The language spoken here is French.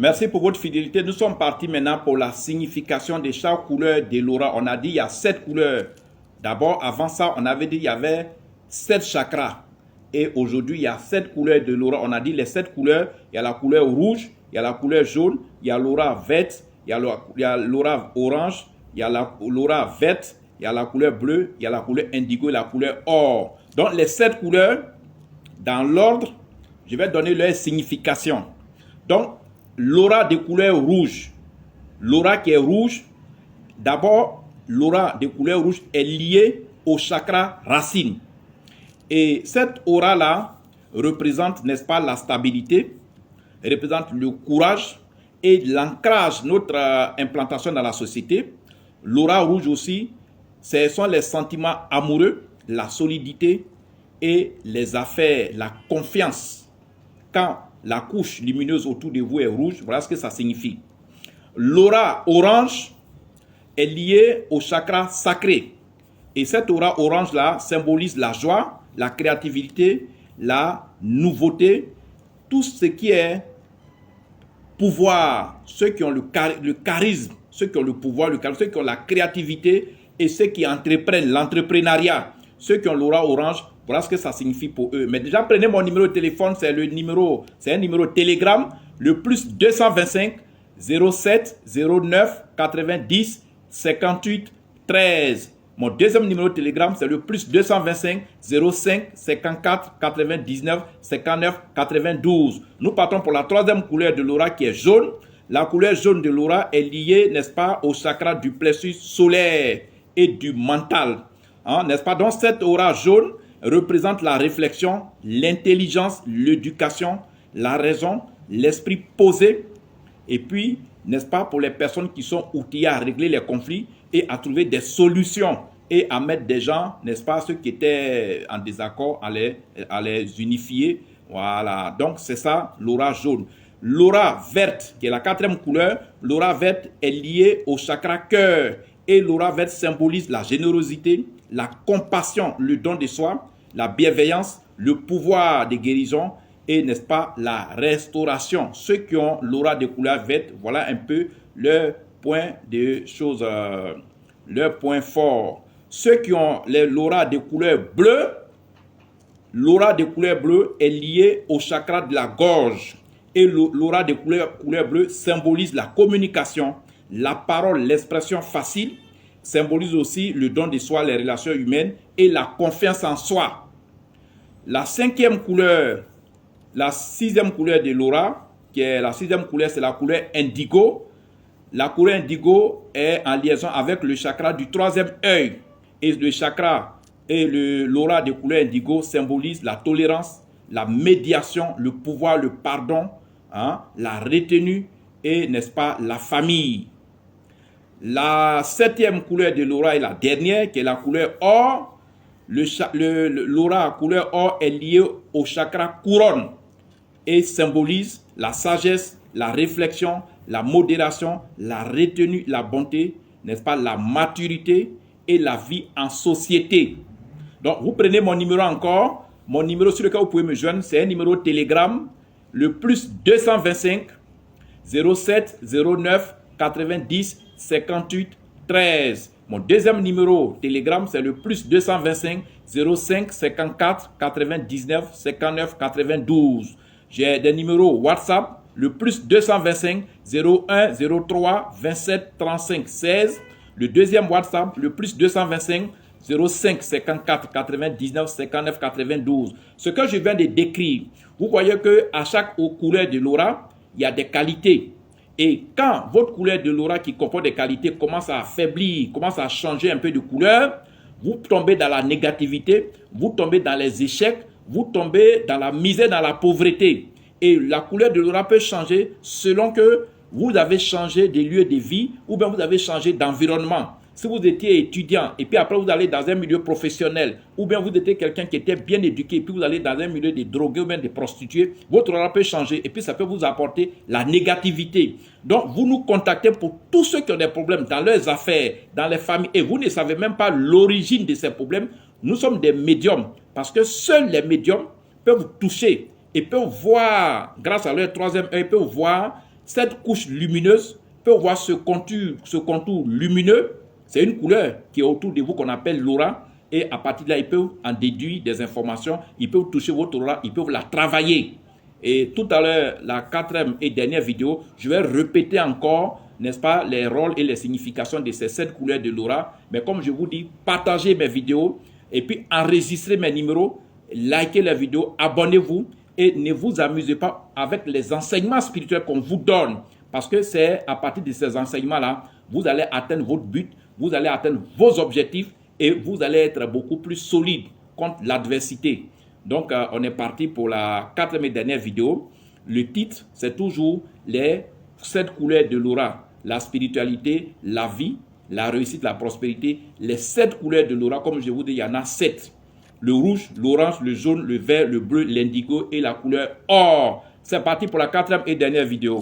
Merci pour votre fidélité. Nous sommes partis maintenant pour la signification de chaque couleur de l'aura. On a dit il y a 7 couleurs. D'abord, avant ça, on avait dit il y avait 7 chakras. Et aujourd'hui, il y a 7 couleurs de l'aura. On a dit les 7 couleurs. Il y a la couleur rouge, il y a la couleur jaune, il y a l'aura verte, il y a l'aura orange, il y a l'aura verte, il y a la couleur bleue, il y a la couleur indigo et la couleur or. Donc, les 7 couleurs, dans l'ordre, je vais donner leur signification. Donc, l'aura de couleur rouge, l'aura qui est rouge, d'abord, l'aura de couleur rouge est liée au chakra racine. Et cette aura-là représente, n'est-ce pas, la stabilité, représente le courage et l'ancrage, notre implantation dans la société. L'aura rouge aussi, ce sont les sentiments amoureux, la solidité et les affaires, la confiance. Quand la couche lumineuse autour de vous est rouge, voilà ce que ça signifie. L'aura orange est liée au chakra sacré. Et cette aura orange-là symbolise la joie, la créativité, la nouveauté, tout ce qui est pouvoir, ceux qui ont le charisme, ceux qui ont le pouvoir, le charisme, ceux qui ont la créativité et ceux qui entreprennent l'entrepreneuriat, ceux qui ont l'aura orange, voilà ce que ça signifie pour eux. Mais déjà, prenez mon numéro de téléphone, c'est un numéro Telegram, le plus 225 07 09 90 58 13. Mon deuxième numéro de Telegram, c'est le plus 225 05 54 99 59 92. Nous partons pour la troisième couleur de l'aura qui est jaune. La couleur jaune de l'aura est liée, n'est-ce pas, au chakra du plexus solaire et du mental. N'est-ce pas? Donc cette aura jaune représente la réflexion, l'intelligence, l'éducation, la raison, l'esprit posé. Et puis, n'est-ce pas, pour les personnes qui sont outillées à régler les conflits et à trouver des solutions et à mettre des gens, n'est-ce pas, ceux qui étaient en désaccord, à les unifier. Voilà, donc c'est ça l'aura jaune. L'aura verte, qui est la quatrième couleur, l'aura verte est liée au chakra cœur. Et l'aura verte symbolise la générosité, la compassion, le don de soi, la bienveillance, le pouvoir de guérison et, n'est-ce pas, la restauration. Ceux qui ont l'aura de couleur verte, voilà un peu leur point de choses, leur point fort. Ceux qui ont l'aura de couleur bleue, l'aura de couleur bleue est liée au chakra de la gorge. Et l'aura de couleur bleue symbolise la communication, la parole, l'expression facile, symbolise aussi le don de soi, les relations humaines et la confiance en soi. La cinquième couleur, la sixième couleur de l'aura, qui est la sixième couleur, c'est la couleur indigo. La couleur indigo est en liaison avec le chakra du troisième œil. Et le chakra et l'aura de couleur indigo symbolise la tolérance, la médiation, le pouvoir, le pardon, la retenue et, n'est-ce pas, la famille. La septième couleur de l'aura est la dernière, qui est la couleur or. L'aura à couleur or est liée au chakra couronne et symbolise la sagesse, la réflexion, la modération, la retenue, la bonté, n'est-ce pas, la maturité et la vie en société. Donc, vous prenez mon numéro encore. Mon numéro sur lequel vous pouvez me joindre, c'est un numéro Telegram, le plus 225 07 09 90 58 13. Mon deuxième numéro Telegram, c'est le plus 225 05 54 99 59 92. J'ai des numéros WhatsApp, le plus 225 01 03 27 35 16. Le deuxième WhatsApp, le plus 225 05 54 99 59 92. Ce que je viens de décrire, vous voyez qu'à chaque couleur de l'aura, il y a des qualités. Et quand votre couleur de l'aura qui comporte des qualités commence à affaiblir, commence à changer un peu de couleur, vous tombez dans la négativité, vous tombez dans les échecs, vous tombez dans la misère, dans la pauvreté. Et la couleur de l'aura peut changer selon que vous avez changé de lieu de vie ou bien vous avez changé d'environnement. Si vous étiez étudiant et puis après vous allez dans un milieu professionnel ou bien vous étiez quelqu'un qui était bien éduqué et puis vous allez dans un milieu de drogués ou bien de prostituées, votre aura peut changer et puis ça peut vous apporter la négativité. Donc vous nous contactez pour tous ceux qui ont des problèmes dans leurs affaires, dans les familles et vous ne savez même pas l'origine de ces problèmes. Nous sommes des médiums parce que seuls les médiums peuvent vous toucher et peuvent voir, grâce à leur troisième œil, peuvent voir cette couche lumineuse peut voir ce contour lumineux. C'est une couleur qui est autour de vous qu'on appelle l'aura. Et à partir de là, ils peuvent en déduire des informations. Ils peuvent toucher votre aura, ils peuvent la travailler. Et tout à l'heure, la 4e et dernière vidéo, je vais répéter encore, n'est-ce pas, les rôles et les significations de ces 7 couleurs de l'aura. Mais comme je vous dis, partagez mes vidéos et puis enregistrez mes numéros, likez les vidéos, abonnez-vous et ne vous amusez pas avec les enseignements spirituels qu'on vous donne. Parce que c'est à partir de ces enseignements-là, vous allez atteindre votre but, vous allez atteindre vos objectifs et vous allez être beaucoup plus solide contre l'adversité. Donc, on est parti pour la 4e et dernière vidéo. Le titre, c'est toujours les 7 couleurs de l'aura. La spiritualité, la vie, la réussite, la prospérité. Les 7 couleurs de l'aura, comme je vous dis, il y en a 7. Le rouge, l'orange, le jaune, le vert, le bleu, l'indigo et la couleur or. C'est parti pour la 4e et dernière vidéo.